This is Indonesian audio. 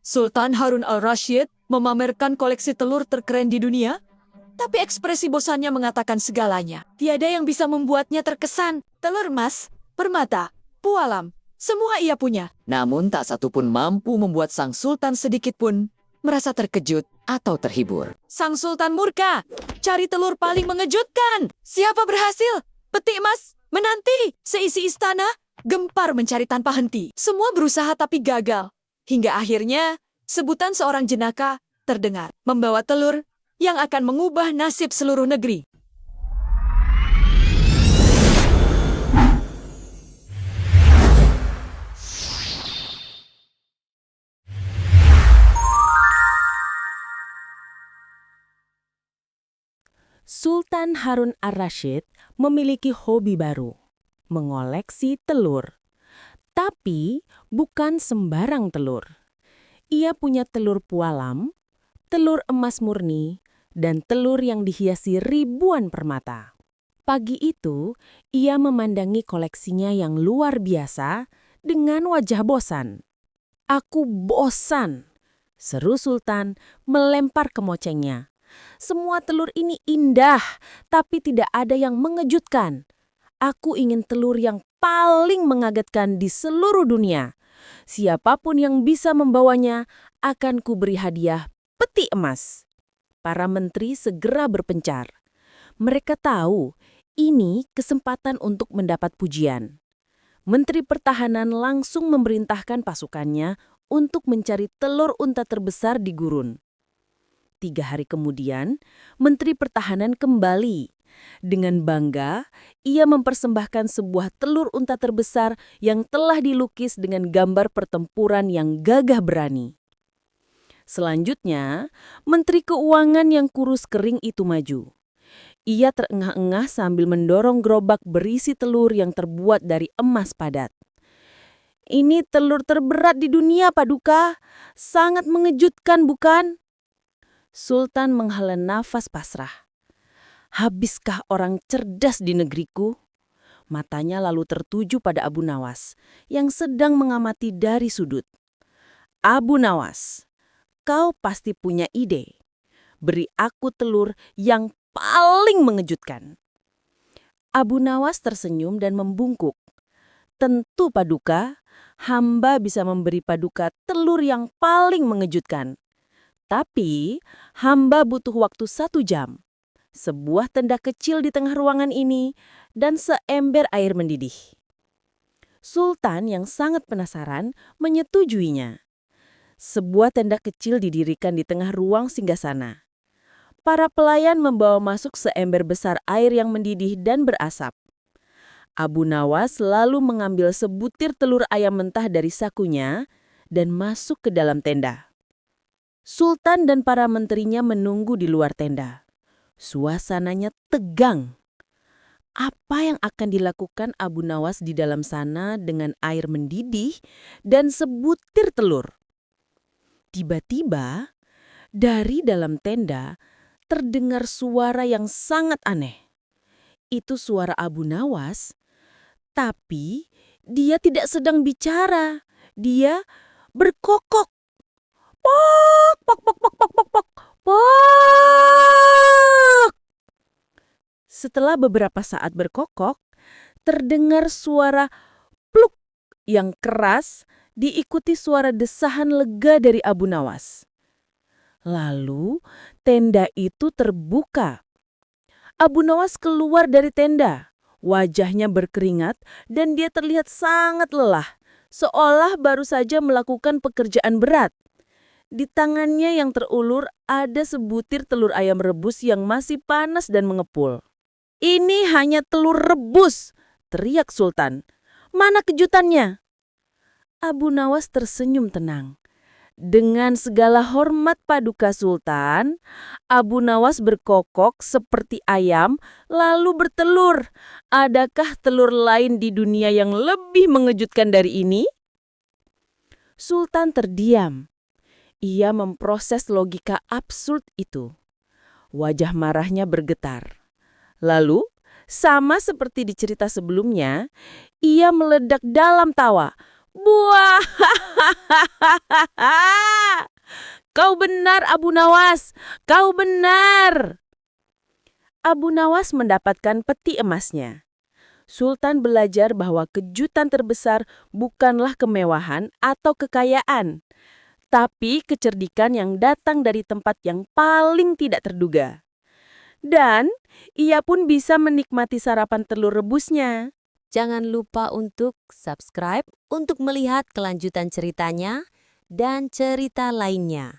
Sultan Harun al-Rashid memamerkan koleksi telur terkeren di dunia, tapi ekspresi bosannya mengatakan segalanya. Tiada yang bisa membuatnya terkesan. Telur emas, permata, pualam, semua ia punya. Namun tak satu pun mampu membuat sang sultan sedikit pun merasa terkejut atau terhibur. Sang sultan murka, cari telur paling mengejutkan. Siapa berhasil? Peti emas menanti. Seisi istana gempar mencari tanpa henti. Semua berusaha tapi gagal. Hingga akhirnya sebutan seorang jenaka terdengar membawa telur yang akan mengubah nasib seluruh negeri. Sultan Harun ar-Rasyid memiliki hobi baru, mengoleksi telur. Tapi bukan sembarang telur. Ia punya telur pualam, telur emas murni, dan telur yang dihiasi ribuan permata. Pagi itu, ia memandangi koleksinya yang luar biasa dengan wajah bosan. "Aku bosan," seru Sultan melempar kemocengnya. "Semua telur ini indah, tapi tidak ada yang mengejutkan. Aku ingin telur yang paling mengagetkan di seluruh dunia. Siapapun yang bisa membawanya akan kuberi hadiah peti emas." Para menteri segera berpencar. Mereka tahu ini kesempatan untuk mendapat pujian. Menteri Pertahanan langsung memerintahkan pasukannya untuk mencari telur unta terbesar di gurun. 3 hari kemudian, Menteri Pertahanan kembali. Dengan bangga, ia mempersembahkan sebuah telur unta terbesar yang telah dilukis dengan gambar pertempuran yang gagah berani. Selanjutnya, Menteri Keuangan yang kurus kering itu maju. Ia terengah-engah sambil mendorong gerobak berisi telur yang terbuat dari emas padat. "Ini telur terberat di dunia, Paduka. Sangat mengejutkan, bukan?" Sultan menghela nafas pasrah. Habiskah orang cerdas di negeriku? Matanya lalu tertuju pada Abu Nawas yang sedang mengamati dari sudut. "Abu Nawas, kau pasti punya ide. Beri aku telur yang paling mengejutkan." Abu Nawas tersenyum dan membungkuk. "Tentu, Paduka, hamba bisa memberi Paduka telur yang paling mengejutkan. Tapi hamba butuh waktu 1 jam. Sebuah tenda kecil di tengah ruangan ini dan seember air mendidih." Sultan yang sangat penasaran menyetujuinya. Sebuah tenda kecil didirikan di tengah ruang singgasana. Para pelayan membawa masuk seember besar air yang mendidih dan berasap. Abu Nawas lalu mengambil sebutir telur ayam mentah dari sakunya dan masuk ke dalam tenda. Sultan dan para menterinya menunggu di luar tenda. Suasananya tegang. Apa yang akan dilakukan Abu Nawas di dalam sana dengan air mendidih dan sebutir telur? Tiba-tiba, dari dalam tenda terdengar suara yang sangat aneh. Itu suara Abu Nawas, tapi dia tidak sedang bicara. Dia berkokok. "Pok, pok, pok, pok, pok, pok, pok, pok." Setelah beberapa saat berkokok, terdengar suara pluk yang keras diikuti suara desahan lega dari Abu Nawas. Lalu tenda itu terbuka. Abu Nawas keluar dari tenda. Wajahnya berkeringat dan dia terlihat sangat lelah, seolah baru saja melakukan pekerjaan berat. Di tangannya yang terulur ada sebutir telur ayam rebus yang masih panas dan mengepul. "Ini hanya telur rebus," teriak Sultan. "Mana kejutannya?" Abu Nawas tersenyum tenang. Dengan segala hormat Paduka Sultan, Abu Nawas berkokok seperti ayam lalu bertelur. "Adakah telur lain di dunia yang lebih mengejutkan dari ini?" Sultan terdiam. Ia memproses logika absurd itu. Wajah marahnya bergetar. Lalu, sama seperti di cerita sebelumnya, ia meledak dalam tawa. "Buah! Kau benar, Abu Nawas. Kau benar. Abu Nawas mendapatkan peti emasnya. Sultan belajar bahwa kejutan terbesar bukanlah kemewahan atau kekayaan, tapi kecerdikan yang datang dari tempat yang paling tidak terduga. Dan ia pun bisa menikmati sarapan telur rebusnya. Jangan lupa untuk subscribe untuk melihat kelanjutan ceritanya dan cerita lainnya.